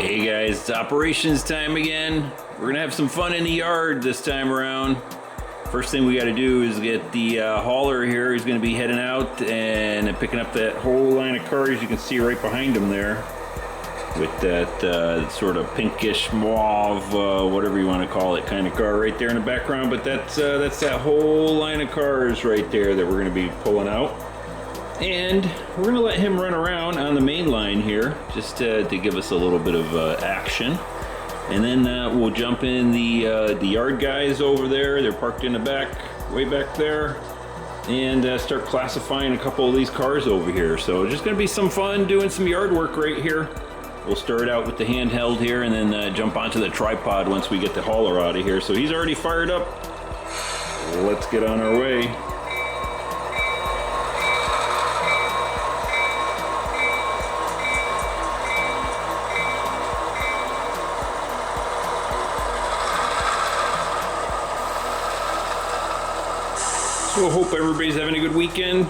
Hey guys, it's operations time again. We're gonna have some fun in the yard this time around. First thing we gotta do is get the hauler here. He's gonna be heading out and picking up that whole line of cars you can see right behind him there. With that sort of pinkish mauve, whatever you want to call it, kind of car right there in the background. But that's that whole line of cars right there that we're gonna be pulling out. And we're going to let him run around on the main line here, just to give us a little bit of action. And then we'll jump in the yard guys over there. They're parked in the back, way back there. And start classifying a couple of these cars over here. So just going to be some fun doing some yard work right here. We'll start out with the handheld here and then jump onto the tripod once we get the hauler out of here. So he's already fired up. Let's get on our way. So hope everybody's having a good weekend,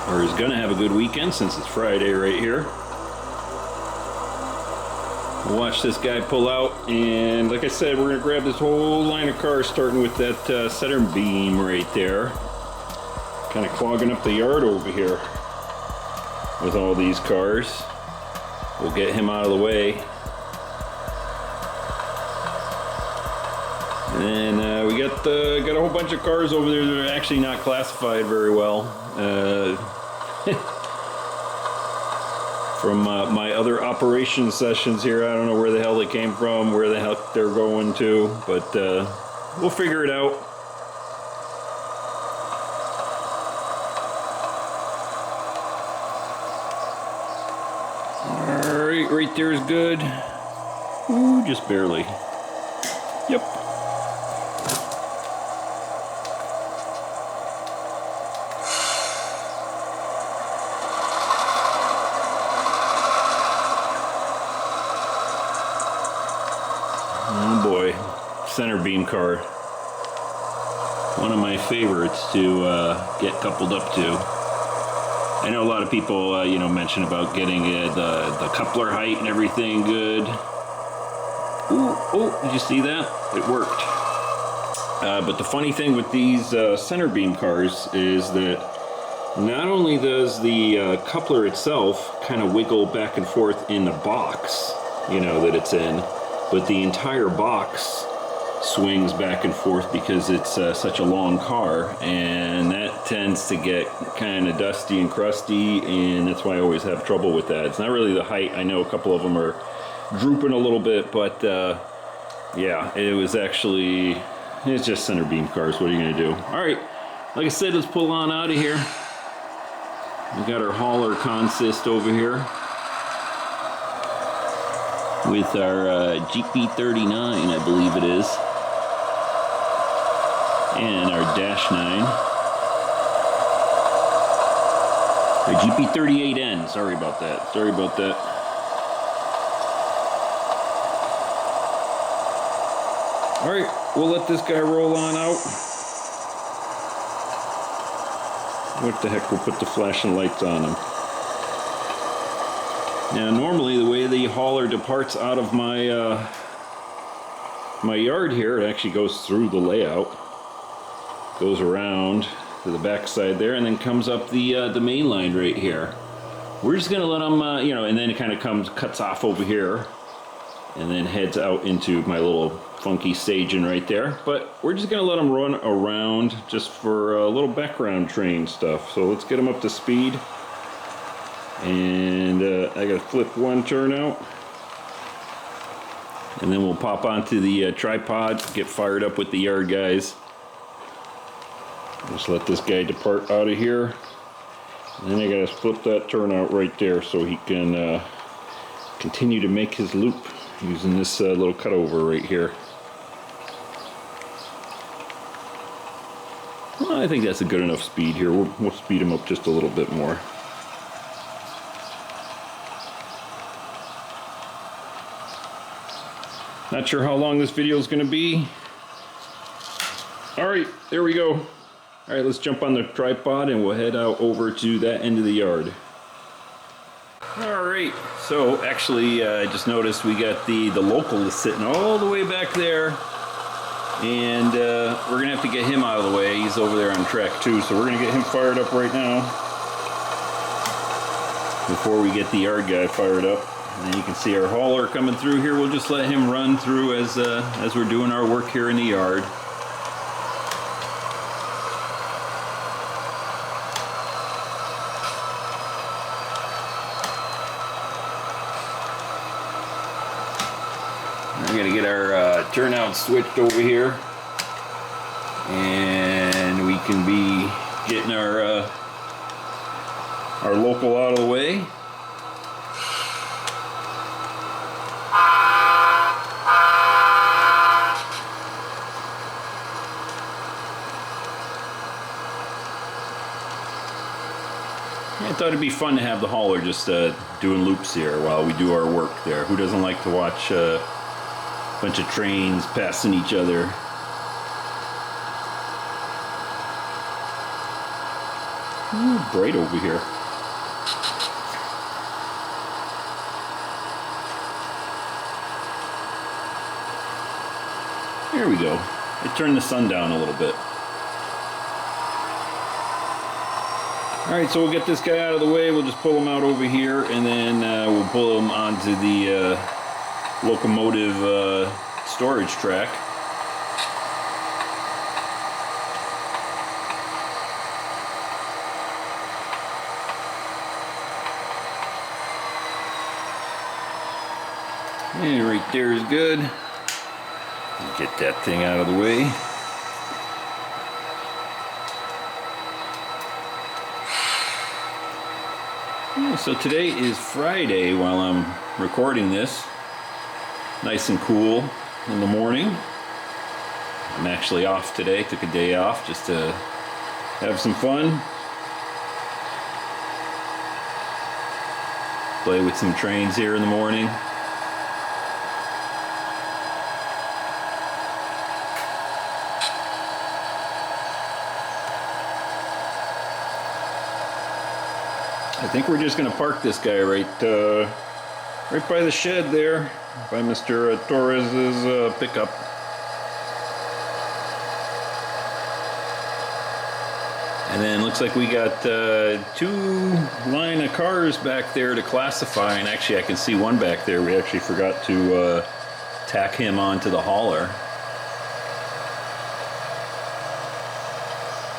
or is gonna have a good weekend since it's Friday right here. We'll watch this guy pull out, and like I said, we're gonna grab this whole line of cars, starting with that center beam right there, kind of clogging up the yard over here with all these cars. We'll get him out of the way. And we got a whole bunch of cars over there that are actually not classified very well. From my other operation sessions here, I don't know where the hell they came from, where the hell they're going to, but we'll figure it out. Alright, right there is good. Ooh, just barely. Yep. Oh boy, center beam car. One of my favorites to get coupled up to. I know a lot of people, mention about getting the coupler height and everything good. Ooh, oh, did you see that? It worked. But the funny thing with these center beam cars is that not only does the coupler itself kind of wiggle back and forth in the box, that it's in, but the entire box swings back and forth because it's such a long car, and that tends to get kind of dusty and crusty, and that's why I always have trouble with that. It's not really the height. I know a couple of them are drooping a little bit, but yeah, it's just center beam cars. What are you gonna do? All right, like I said, let's pull on out of here. We got our hauler consist over here with our GP39, I believe it is, and our Dash 9, or GP38N. Sorry about that. All right, we'll let this guy roll on out. What the heck? We'll put the flashing lights on him. Now, normally the way the hauler departs out of my my yard here, it actually goes through the layout, goes around to the back side there, and then comes up the main line right here. We're just gonna let them, and then it kind of cuts off over here, and then heads out into my little funky staging right there. But we're just gonna let them run around just for a little background train stuff. So let's get them up to speed. And I gotta flip one turn out, and then we'll pop onto the tripod, get fired up with the yard guys. Just let this guy depart out of here, and then I gotta flip that turn out right there so he can continue to make his loop using this little cutover right here. Well, I think that's a good enough speed here. We'll speed him up just a little bit more. Not sure how long this video is going to be. All right, there we go. All right, let's jump on the tripod and we'll head out over to that end of the yard. All right, so actually I just noticed we got the local is sitting all the way back there, and we're gonna have to get him out of the way. He's over there on track 2, so we're gonna get him fired up right now before we get the yard guy fired up. And then you can see our hauler coming through here. We'll just let him run through as we're doing our work here in the yard. We're gonna get our turnout switched over here, and we can be getting our local out of the way. I thought it'd be fun to have the hauler just doing loops here while we do our work there. Who doesn't like to watch a bunch of trains passing each other? Ooh, bright over here. There we go. I turned the sun down a little bit. Alright, so we'll get this guy out of the way. We'll just pull him out over here, and then we'll pull him onto the locomotive storage track. And right there is good. Get that thing out of the way. So today is Friday while I'm recording this. Nice and cool in the morning. I'm actually off today. Took a day off just to have some fun. Play with some trains here in the morning. I think we're just going to park this guy right by the shed there, by Mr. Torres's pickup. And then looks like we got 2 line of cars back there to classify, and actually I can see one back there. We actually forgot to tack him onto the hauler.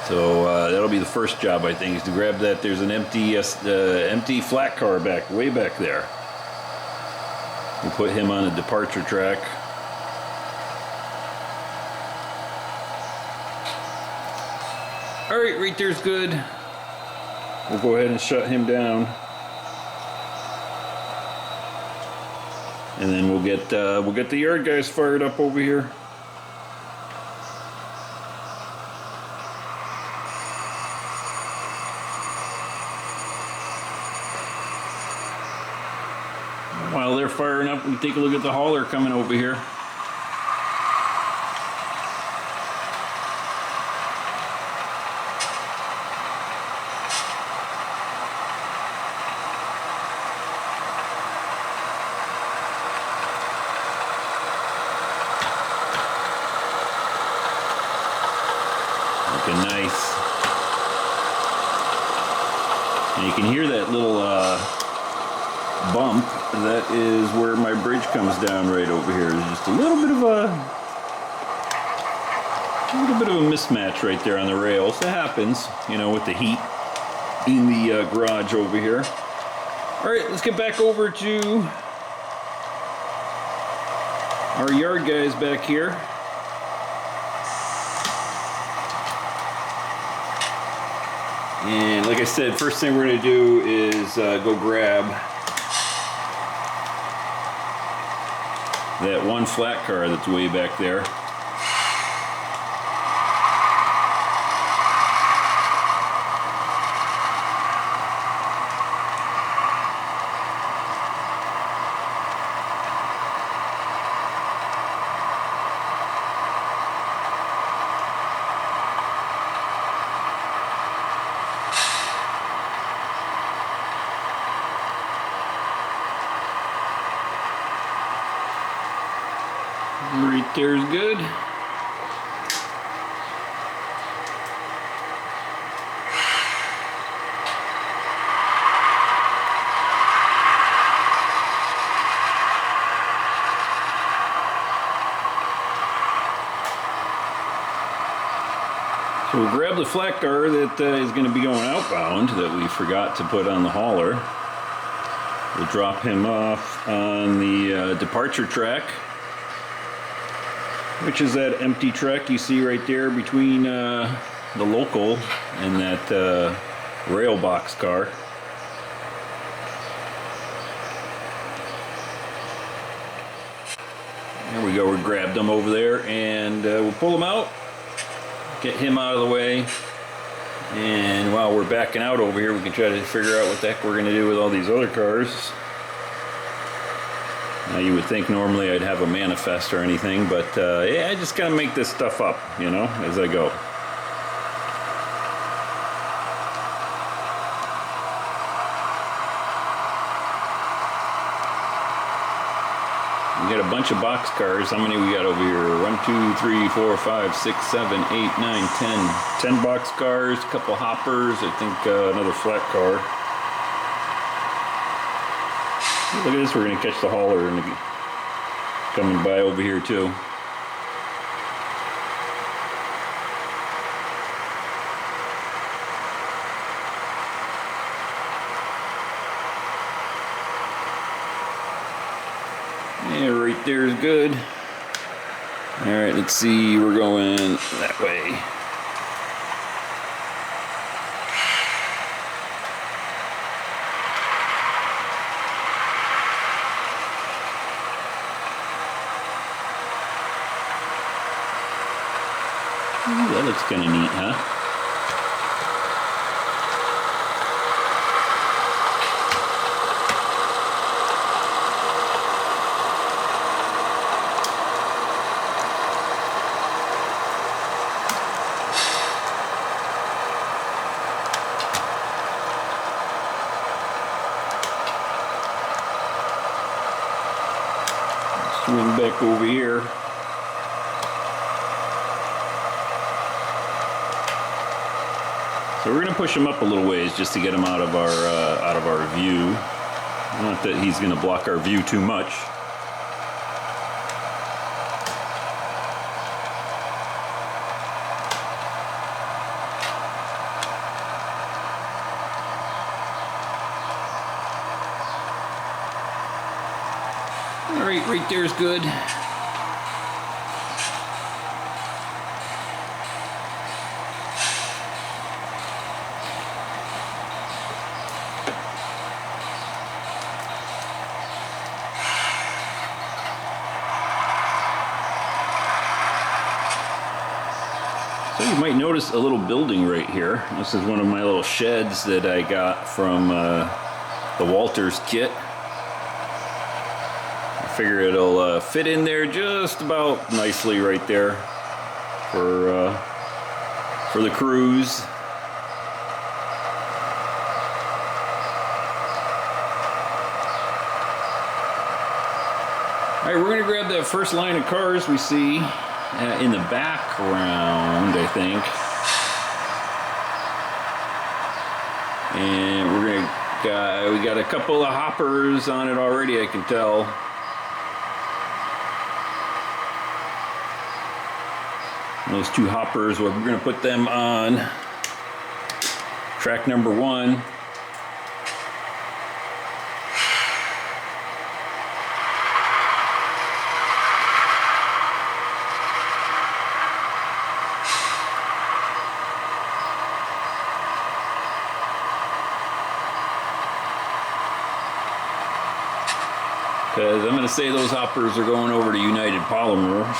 So that'll be the first job, I think, is to grab that. There's an empty flat car way back there. We'll put him on a departure track. All right, right there's good. We'll go ahead and shut him down, and then we'll get the yard guys fired up over here. While they're firing up, we take a look at the hauler coming over here. Looking nice. And you can hear that little bump. That is where my bridge comes down right over here. There's just a little bit of a mismatch right there on the rails. That happens, you know, with the heat in the garage over here. All right, let's get back over to our yard guys back here. And like I said, first thing we're going to do is go grab that one flat car that's way back there. right there's good. So we'll grab the flat car that is going to be going outbound that we forgot to put on the hauler. We'll drop him off on the departure track, which is that empty track you see right there between the local and that rail box car. There we go, we grabbed him over there, and we'll pull him out, get him out of the way, and while we're backing out over here we can try to figure out what the heck we're going to do with all these other cars. Now you would think normally I'd have a manifest or anything, but yeah, I just gotta make this stuff up, you know, as I go. We got a bunch of box cars. How many we got over here? 1, 2, 3, 4, 5, 6, 7, 8, 9, 10. 10 box cars, a couple hoppers, I think another flat car. Look at this, we're going to catch the hauler and coming by over here too. Yeah, right there is good. Alright, let's see, we're going that way. Ooh, that looks kind of neat, huh? Swing back over here. So we're going to push him up a little ways just to get him out of our view. Not that he's going to block our view too much. All right, right there's good. So you might notice a little building right here. This is one of my little sheds that I got from the Walters kit. I figure it'll fit in there just about nicely right there for the cruise. All right, we're gonna grab that first line of cars we see in the background, I think. And we got a couple of hoppers on it already, I can tell. And those two hoppers, we're gonna put them on track number 1. Because I'm going to say those hoppers are going over to United Polymers.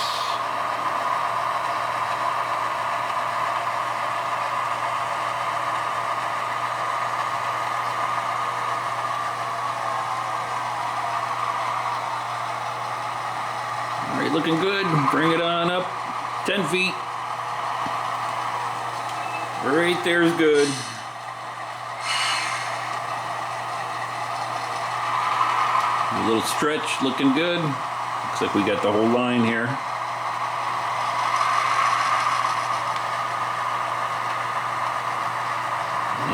All right, looking good. Bring it on up. 10 feet. Right there's good. A little stretch, looking good. Looks like we got the whole line here.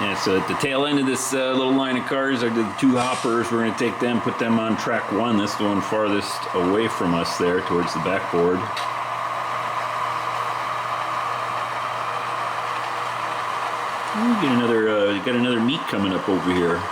Yeah, so at the tail end of this little line of cars are the two hoppers. We're going to take them, put them on track one. That's the one farthest away from us there towards the backboard. Got another meet coming up over here.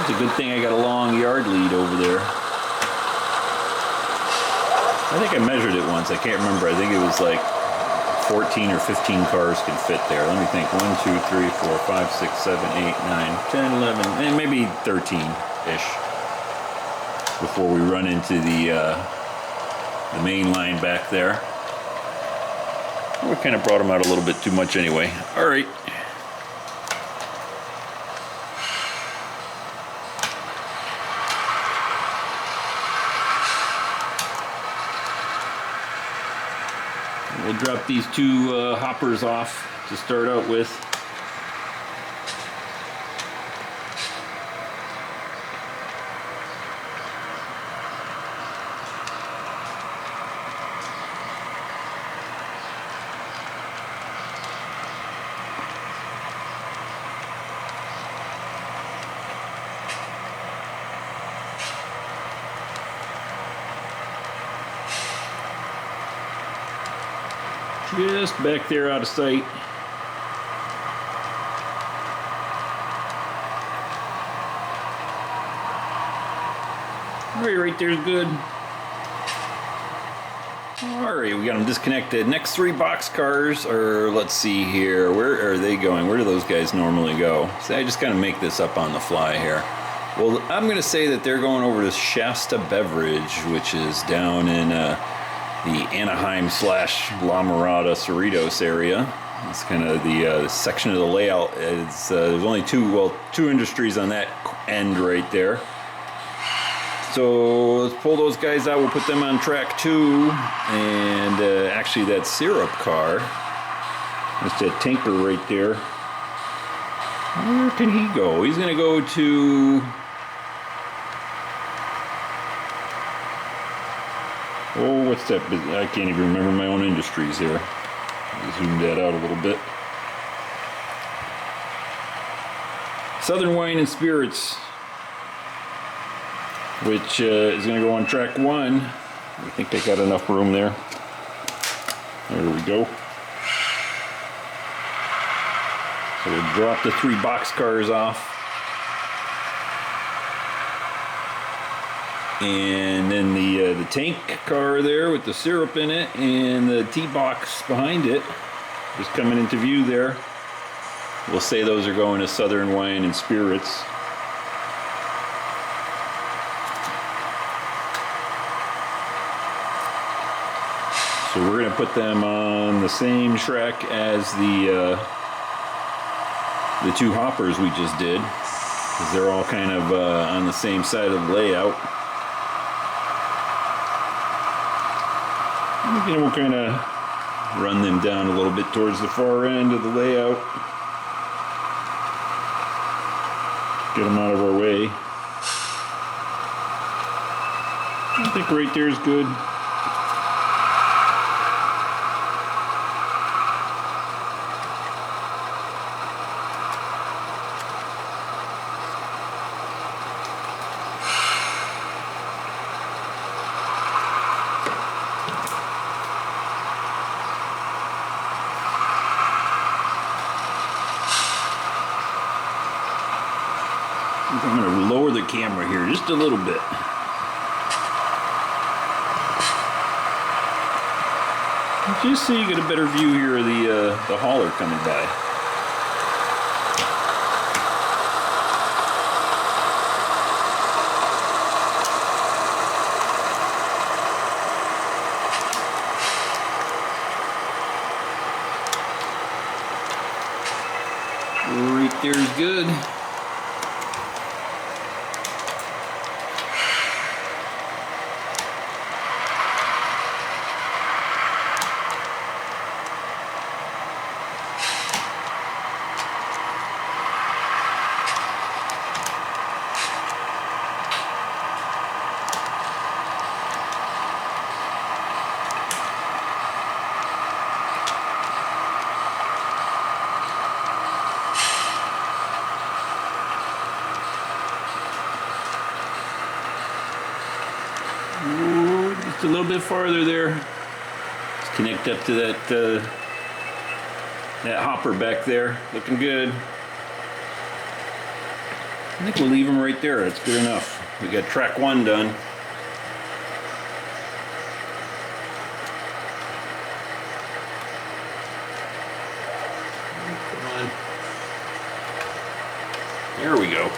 It's a good thing I got a long yard lead over there. I think I measured it once. I can't remember. I think it was like 14 or 15 cars can fit there. Let me think. 1, 2, 3, 4, 5, 6, 7, 8, 9, 10, 11, and maybe 13-ish before we run into the main line back there. We kind of brought them out a little bit too much anyway. All right. We'll drop these two hoppers off to start out with. Just back there out of sight. Right there's good. Alright, we got them disconnected. Next three box cars are, let's see here, where are they going? Where do those guys normally go? See, I just kind of make this up on the fly here. Well, I'm going to say that they're going over to Shasta Beverage, which is down in the Anaheim / La Mirada Cerritos area. It's kind of the section of the layout. It's, there's only two industries on that end right there. So let's pull those guys out. We'll put them on track 2. And actually that syrup car, that's that tanker right there. Where can he go? He's going to go to... Oh, what's that? I can't even remember my own industries here. Zoom that out a little bit. Southern Wine and Spirits, which is going to go on track 1. I think they got enough room there. There we go. So we'll drop the 3 box cars off. And then the tank car there with the syrup in it and the tea box behind it just coming into view there. We'll say those are going to Southern Wine and Spirits. So we're going to put them on the same track as the 2 hoppers we just did, because they're all kind of on the same side of the layout. And we'll kind of run them down a little bit towards the far end of the layout. Get them out of our way. I think right there is good. I'm going to lower the camera here just a little bit. Just so you get a better view here of the hauler coming by. Right there's good. Just a little bit farther there. Let's connect up to that hopper back there. Looking good. I think we'll leave them right there. That's good enough. We got track 1 done. Come on. There we go.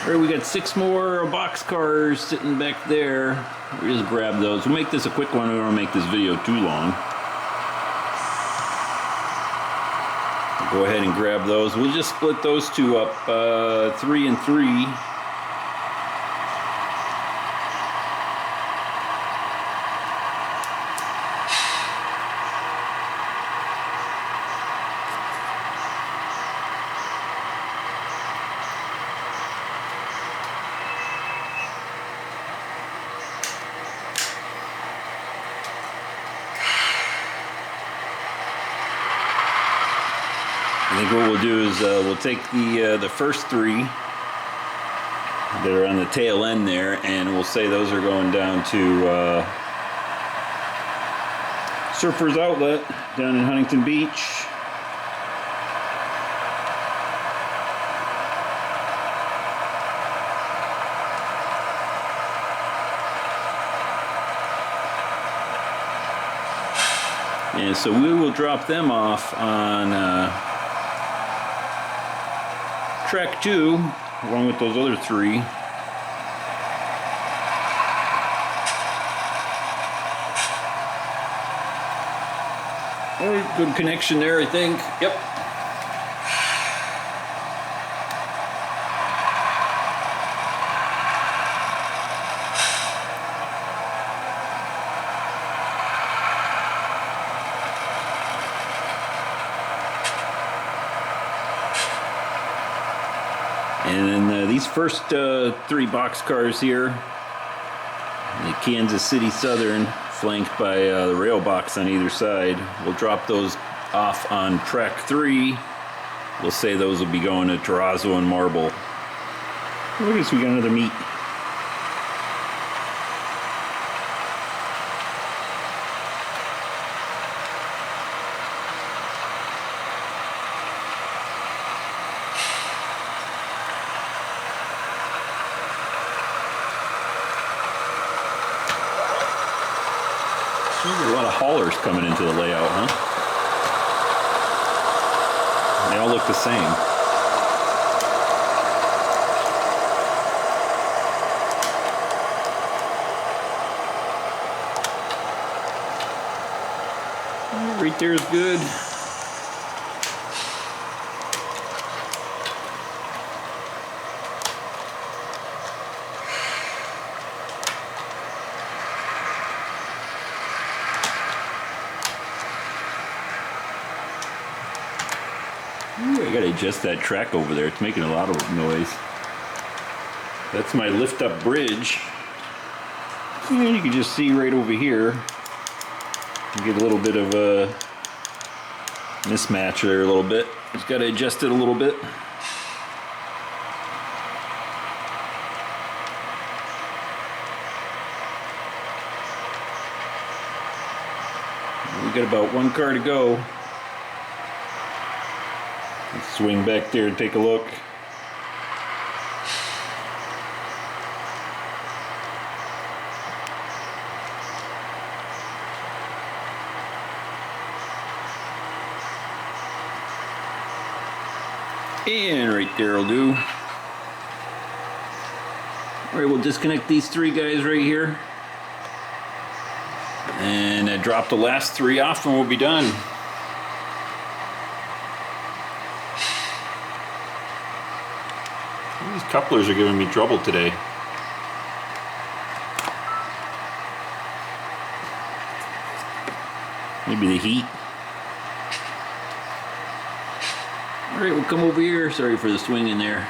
Alright, we got 6 more box cars sitting back there. We'll just grab those. We'll make this a quick one. We don't want to make this video too long. We'll go ahead and grab those. We'll just split those 2 up, 3 and 3. I think what we'll do is we'll take the first 3 that are on the tail end there, and we'll say those are going down to Surfers Outlet down in Huntington Beach. And so we will drop them off on track 2, along with those other 3. Alright, good connection there, I think. Yep. And then these first 3 boxcars here, the Kansas City Southern, flanked by the rail box on either side, we'll drop those off on track 3. We'll say those will be going to Terrazzo and Marble. Look at this, we got another meet. There's a lot of haulers coming into the layout, huh? They all look the same. Right there is good. Ooh, I gotta adjust that track over there. It's making a lot of noise. That's my lift-up bridge. And you can just see right over here. You get a little bit of a mismatch there a little bit. Just gotta adjust it a little bit. We got about 1 car to go. Let's swing back there and take a look. And right there will do. Alright, we'll disconnect these 3 guys right here. And drop the last 3 off and we'll be done. These couplers are giving me trouble today. Maybe the heat. Alright, we'll come over here. Sorry for the swing in there.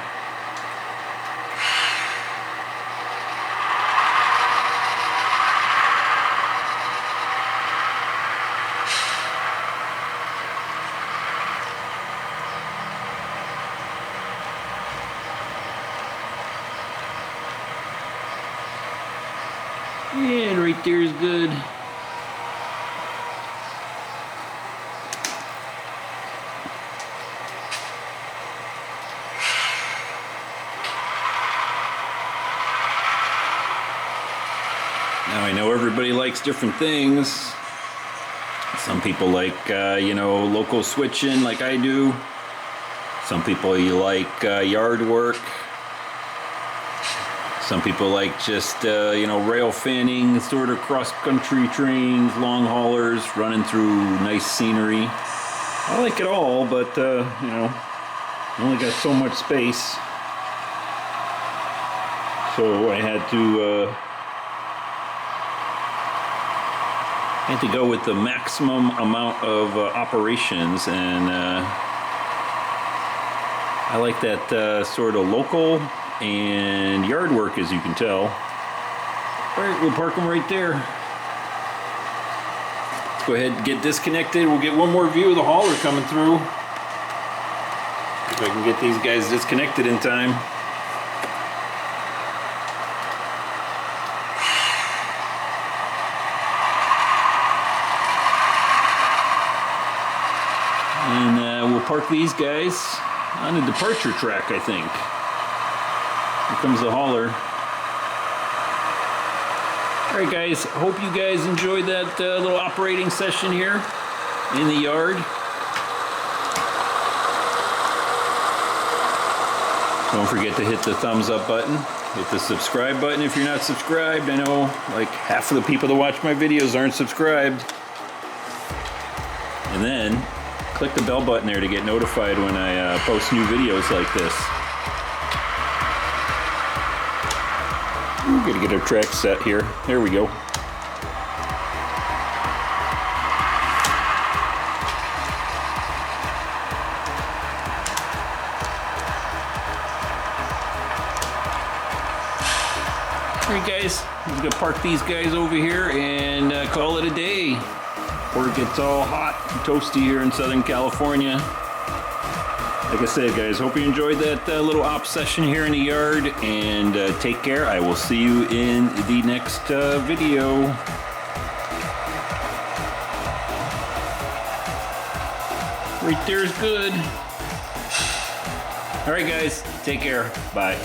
And right there is good. Now I know everybody likes different things. Some people like, you know, local switching like I do. Some people you like yard work. Some people like just, you know, rail fanning, sort of cross-country trains, long haulers, running through nice scenery. I like it all, but, you know, I only got so much space. So I had to go with the maximum amount of operations, and I like that sort of local and yard work, as you can tell. Alright, we'll park them right there. Let's go ahead and get disconnected. We'll get one more view of the hauler coming through. If I can get these guys disconnected in time. And we'll park these guys on the departure track, I think. Here comes the hauler. Alright guys, hope you guys enjoyed that little operating session here in the yard. Don't forget to hit the thumbs up button. Hit the subscribe button if you're not subscribed. I know like half of the people that watch my videos aren't subscribed. And then click the bell button there to get notified when I post new videos like this. We're gonna get our track set here. There we go. Alright guys, I'm gonna park these guys over here and call it a day before it gets all hot and toasty here in Southern California. Like I said, guys, hope you enjoyed that little op session here in the yard, and take care. I will see you in the next video. Right there's good. All right, guys, take care. Bye.